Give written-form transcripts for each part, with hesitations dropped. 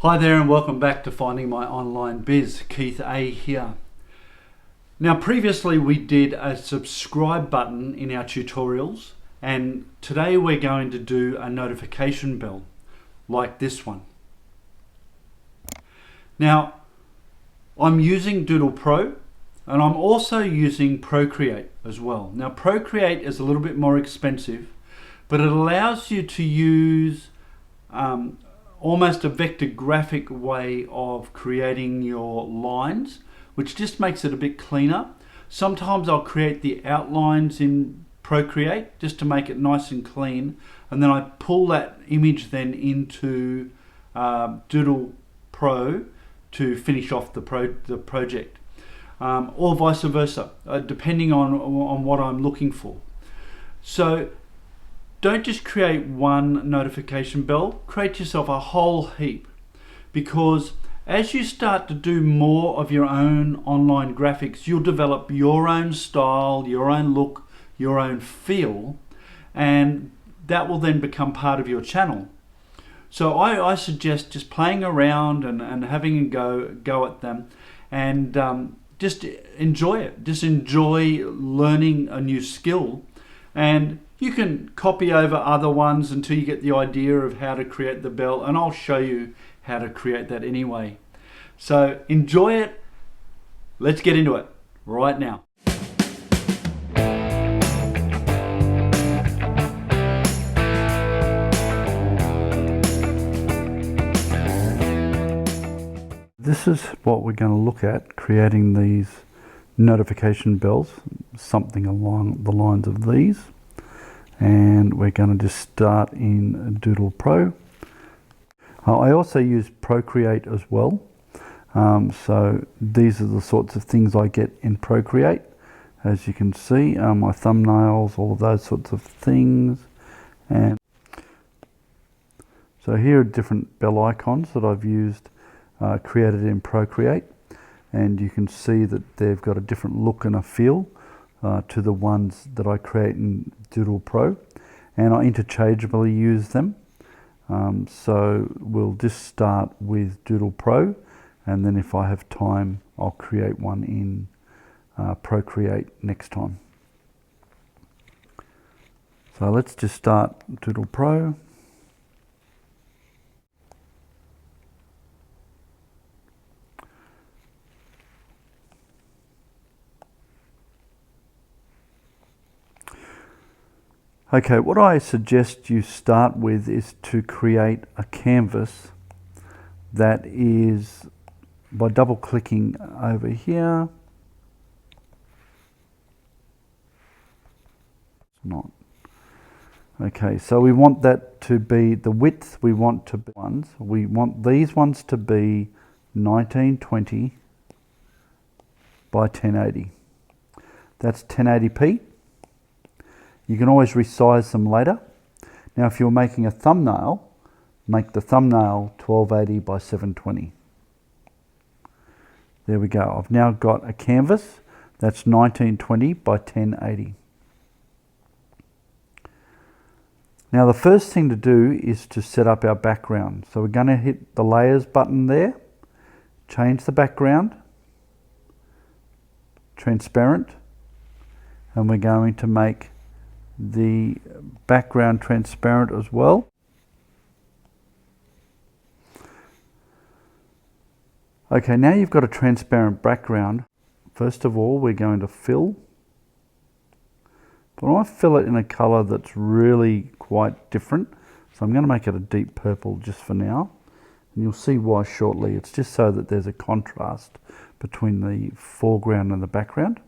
Hi there and welcome back to Finding My Online Biz. Keith A here. Now previously we did a subscribe button in our tutorials, and today we're going to do a notification bell like this one. Now I'm using Doodle Pro and I'm also using Procreate as well. Now Procreate is a little bit more expensive, but it allows you to use almost a vector graphic way of creating your lines, which just makes it a bit cleaner. Sometimes I'll create the outlines in Procreate just to make it nice and clean, and then I pull that image then into Doodle Pro to finish off the project, or vice versa, depending on what I'm looking for. So don't just create one notification bell, create yourself a whole heap, because as you start to do more of your own online graphics, you'll develop your own style, your own look, your own feel, and that will then become part of your channel. So I suggest just playing around and having a go at them, and just enjoy it. Just enjoy learning a new skill, and you can copy over other ones until you get the idea of how to create the bell, and I'll show you how to create that anyway. So enjoy it. Let's get into it right now. This is what we're going to look at, creating these notification bells, something along the lines of these. And we're going to just start in Doodle Pro. I also use Procreate as well. So these are the sorts of things I get in Procreate. As you can see, my thumbnails, all of those sorts of things. And so here are different bell icons that I've used, created in Procreate. And you can see that they've got a different look and a feel to the ones that I create in Doodle Pro, and I interchangeably use them. So we'll just start with Doodle Pro, and then if I have time I'll create one in Procreate next time. So let's just start Doodle Pro. Okay, what I suggest you start with is to create a canvas that is, by double clicking over here, it's not. Okay, so we want that to be the width, we want these ones to be 1920 by 1080. That's 1080p. You can always resize them later. Now if you're making a thumbnail, make the thumbnail 1280 by 720. There we go. I've now got a canvas that's 1920 by 1080. Now the first thing to do is to set up our background. So we're going to hit the layers button there, change the background, transparent, and we're going to make the background transparent as well. Okay, now you've got a transparent background. First of all, we're going to fill. But I want to fill it in a color that's really quite different. So I'm going to make it a deep purple just for now. And you'll see why shortly. It's just so that there's a contrast between the foreground and the background.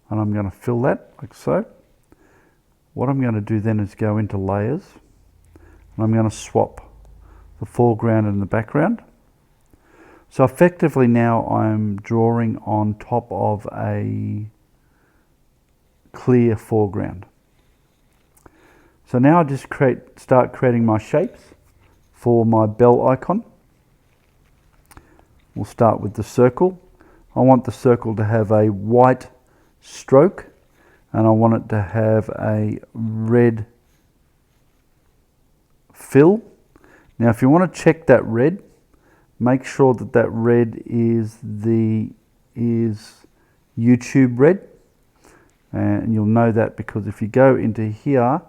And I'm going to fill that like so. What I'm going to do then is go into layers, and I'm going to swap the foreground and the background. So effectively now I'm drawing on top of a clear foreground. So now I just start creating my shapes for my bell icon. We'll start with the circle. I want the circle to have a white stroke, and I want it to have a red fill. Now if you want to check that red, make sure that that red is YouTube red, and you'll know that because if you go into here,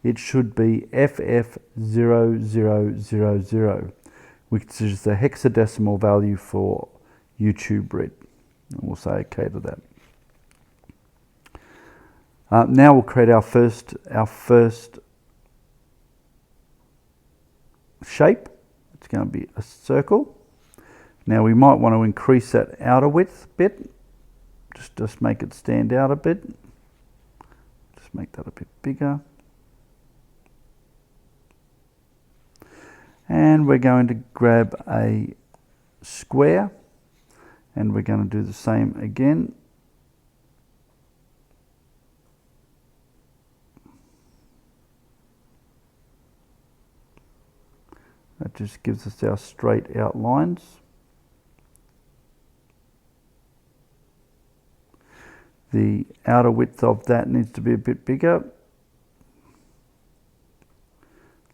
it should be FF0000, which is the hexadecimal value for YouTube red. And we'll say OK to that. Now we'll create our first shape. It's going to be a circle. Now we might want to increase that outer width a bit. Just make it stand out a bit. Just make that a bit bigger. And we're going to grab a square, and we're going to do the same again. That just gives us our straight outlines. The outer width of that needs to be a bit bigger.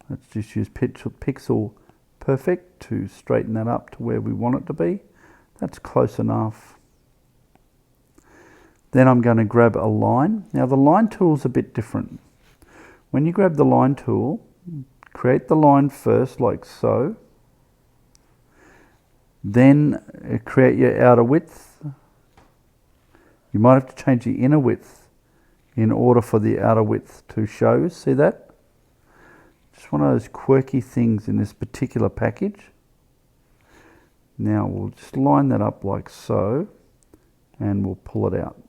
Let's just use Pixel Perfect to straighten that up to where we want it to be. That's close enough. Then I'm going to grab a line. Now the line tool is a bit different. When you grab the line tool, create the line first like so. Then create your outer width. You might have to change the inner width in order for the outer width to show. See that? Just one of those quirky things in this particular package. Now we'll just line that up like so, and we'll pull it out.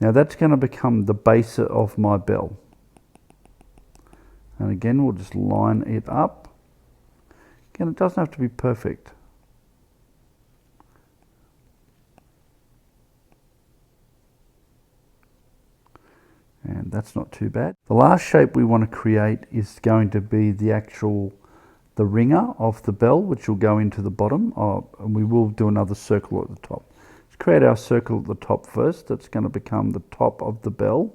Now that's going to become the base of my bell. And again, we'll just line it up. Again, it doesn't have to be perfect. And that's not too bad. The last shape we want to create is going to be the ringer of the bell, which will go into the bottom. And we will do another circle at the top. Let's create our circle at the top first. That's going to become the top of the bell.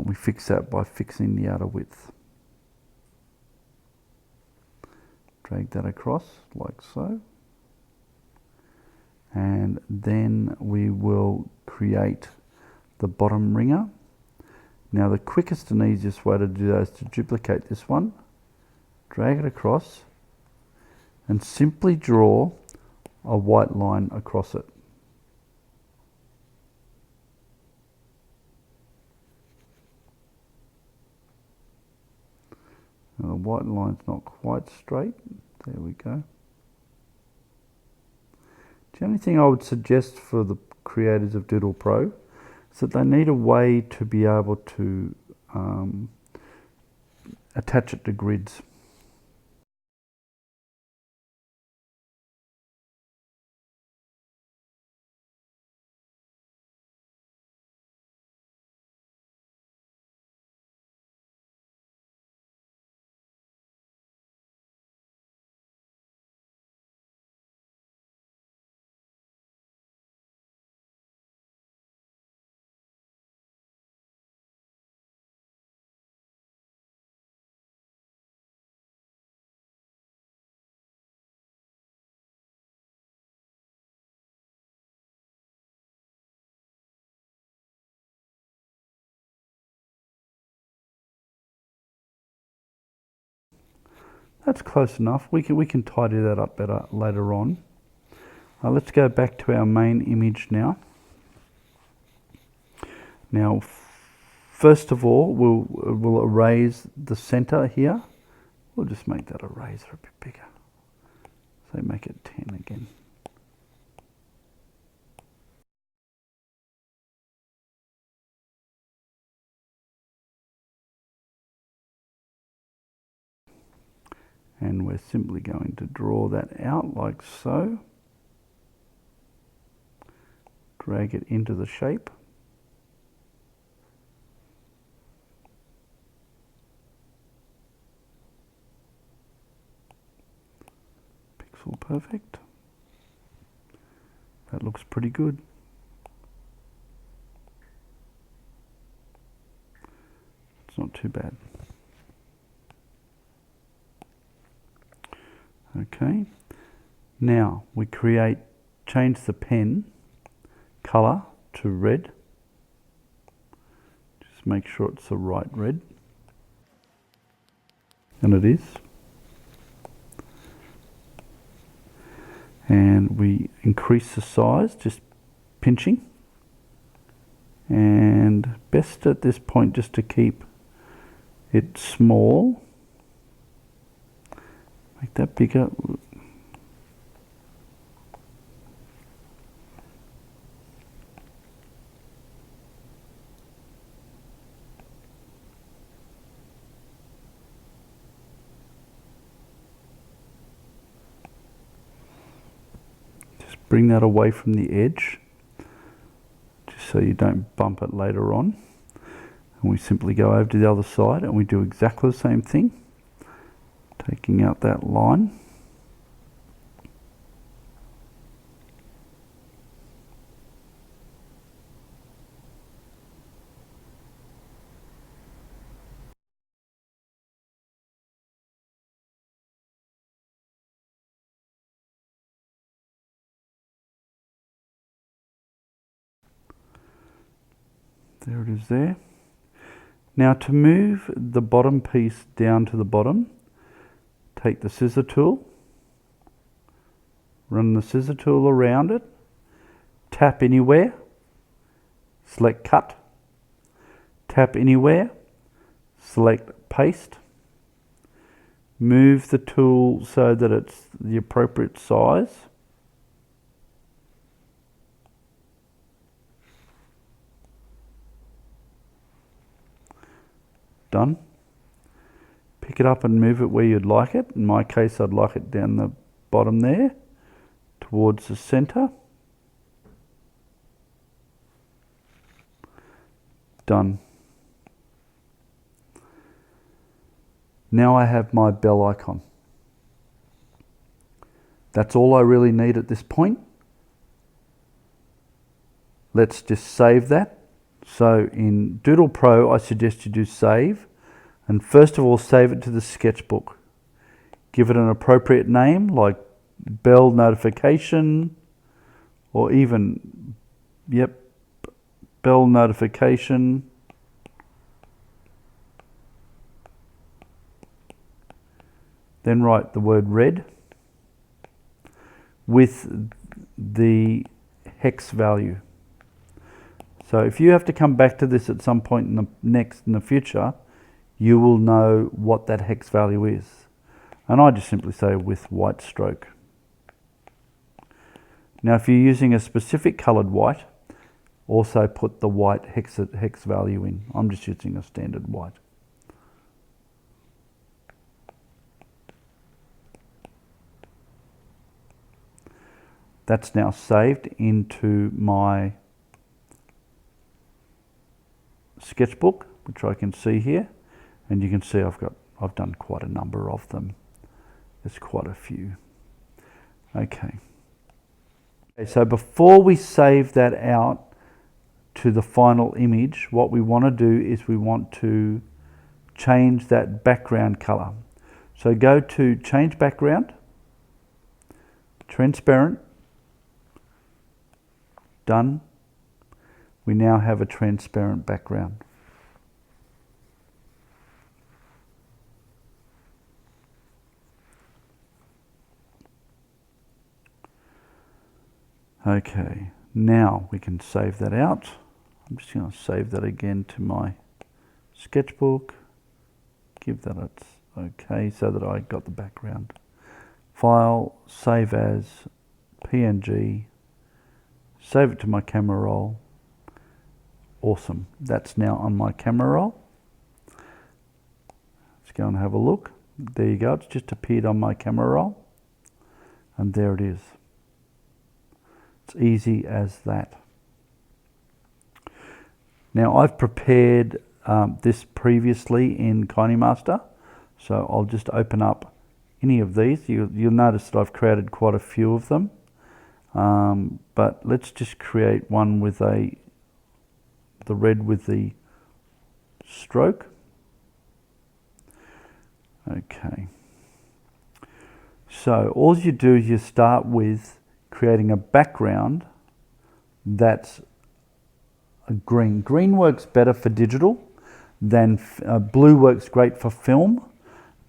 We fix that by fixing the outer width. Drag that across like so. And then we will create the bottom ringer. Now the quickest and easiest way to do that is to duplicate this one, drag it across, and simply draw a white line across it. Now the white line's not quite straight. There we go. The only thing I would suggest for the creators of Doodle Pro is that they need a way to be able to attach it to grids. That's close enough. We can tidy that up better later on. Let's go back to our main image now. Now, first of all, we'll erase the center here. We'll just make that eraser a bit bigger. So make it 10 again. And we're simply going to draw that out like so. Drag it into the shape. Pixel perfect. That looks pretty good. It's not too bad. Okay, now we change the pen color to red. Just make sure it's the right red. And it is. And we increase the size, just pinching. And best at this point just to keep it small. Make that bigger. Just bring that away from the edge, just so you don't bump it later on. And we simply go over to the other side and we do exactly the same thing, taking out that line. There it is there. Now to move the bottom piece down to the bottom, take the scissor tool, run the scissor tool around it, tap anywhere, select cut, tap anywhere, select paste, move the tool so that it's the appropriate size. Done. Pick it up and move it where you'd like it. In my case, I'd like it down the bottom there, towards the center. Done. Now I have my bell icon. That's all I really need at this point. Let's just save that. So in Doodle Pro, I suggest you do save. And first of all, save it to the sketchbook. Give it an appropriate name like bell notification, or even, yep, bell notification. Then write the word red with the hex value. So if you have to come back to this at some point in the future, you will know what that hex value is. And I just simply say with white stroke. Now if you're using a specific coloured white, also put the white hex value in. I'm just using a standard white. That's now saved into my sketchbook, which I can see here, and you can see I've done quite a number of them. There's quite a few. Okay, so before we save that out to the final image, what we want to do is we want to change that background color. So go to change background, transparent, done. We now have a transparent background. Okay, now we can save that out. I'm just going to save that again to my sketchbook. Give that it's okay so that I got the background. File, save as, PNG, save it to my camera roll. Awesome, that's now on my camera roll. Let's go and have a look. There you go, it's just appeared on my camera roll. And there it is. It's easy as that. Now I've prepared this previously in KineMaster, so I'll just open up any of these. You'll notice that I've created quite a few of them, but let's just create one with the red with the stroke. Okay, So all you do is you start with creating a background that's a green. Green works better for digital than blue works great for film,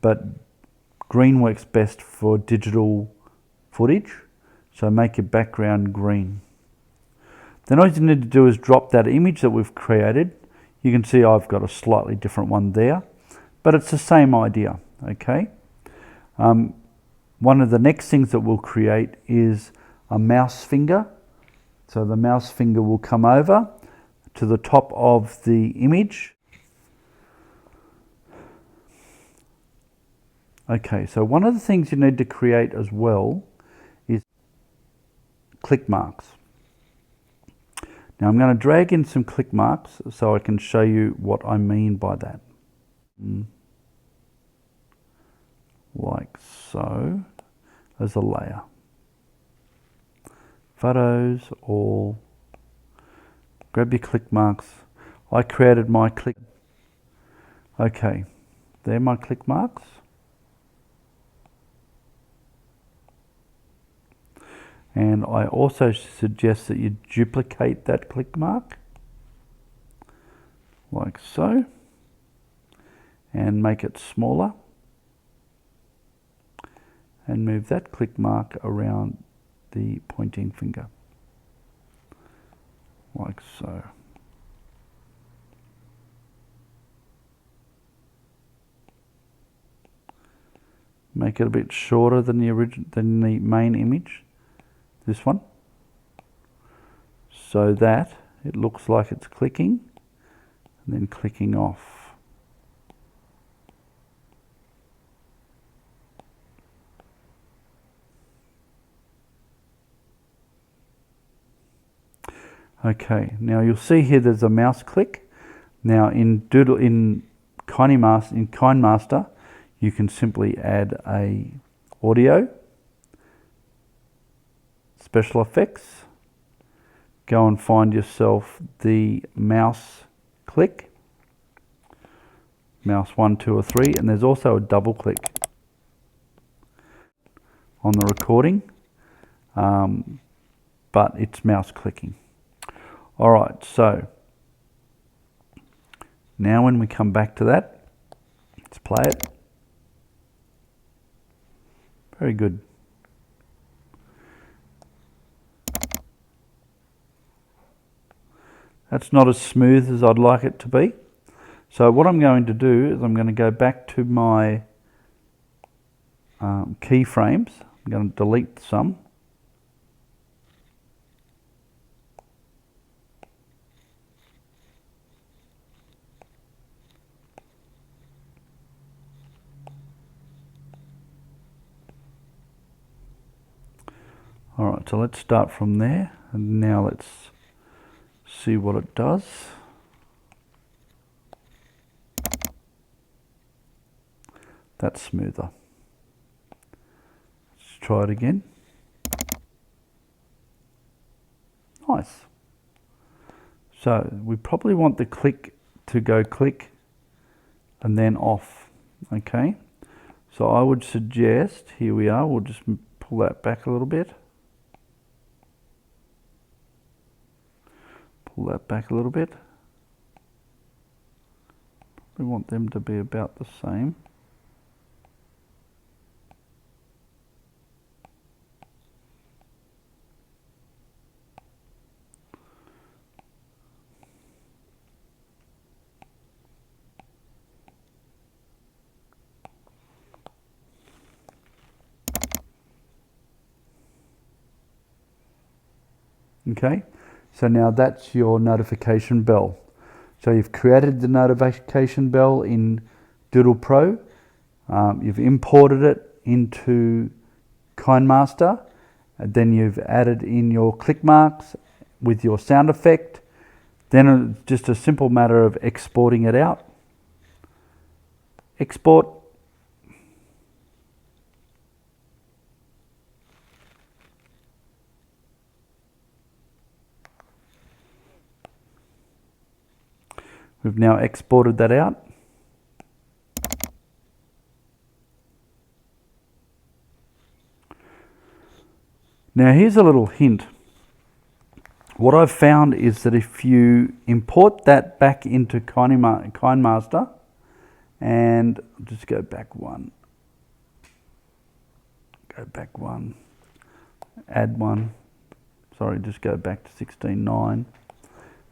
but green works best for digital footage. So make your background green. Then all you need to do is drop that image that we've created. You can see I've got a slightly different one there, but it's the same idea, okay? One of the next things that we'll create is a mouse finger. So the mouse finger will come over to the top of the image. Okay, so one of the things you need to create as well is click marks. Now I'm going to drag in some click marks so I can show you what I mean by that. Like so, as a layer. Photos, all. Grab your click marks. I created my click. Okay, they're my click marks. And I also suggest that you duplicate that click mark, like so, and make it smaller, and move that click mark around the pointing finger, like so. Make it a bit shorter than the main image. This one, so that it looks like it's clicking and then clicking off. Okay, now you'll see here there's a mouse click. Now in Doodle, in KineMaster, you can simply add a audio, special effects, go and find yourself the mouse click, mouse 1, 2 or 3, and there's also a double click on the recording, but it's mouse clicking. Alright, so now when we come back to that, let's play it. Very good. That's not as smooth as I'd like it to be. So what I'm going to do is I'm going to go back to my keyframes. I'm going to delete some. Alright, so let's start from there, and now let's see what it does. That's smoother. Let's try it again. Nice. So we probably want the click to go click and then off. Okay. So I would suggest, here we are, we'll just pull that back a little bit. Pull that back a little bit. We want them to be about the same. Okay. So now that's your notification bell. So you've created the notification bell in Doodle Pro. You've imported it into KineMaster. And then you've added in your click marks with your sound effect. Then it's just a simple matter of exporting it out. Export. We've now exported that out. Now here's a little hint. What I've found is that if you import that back into KineMaster, and just go back one, add one, sorry, just go back to 16.9,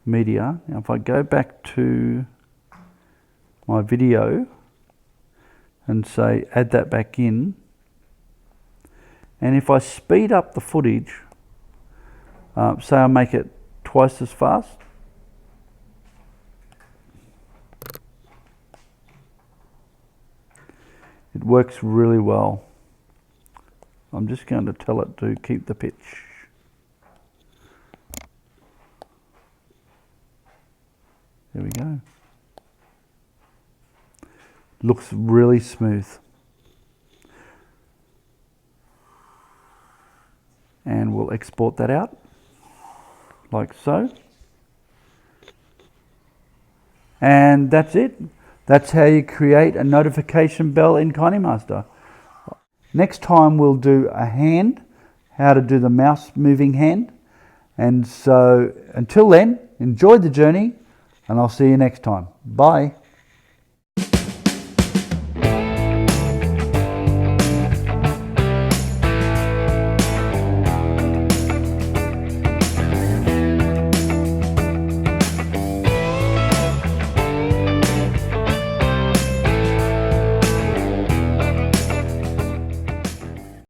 media. Now if I go back to my video and say add that back in, and if I speed up the footage, say I make it twice as fast, it works really well. I'm just going to tell it to keep the pitch. There we go. Looks really smooth. And we'll export that out like so. And that's it. That's how you create a notification bell in KineMaster. Next time we'll do a hand, how to do the mouse moving hand. And so until then, enjoy the journey, and I'll see you next time. Bye.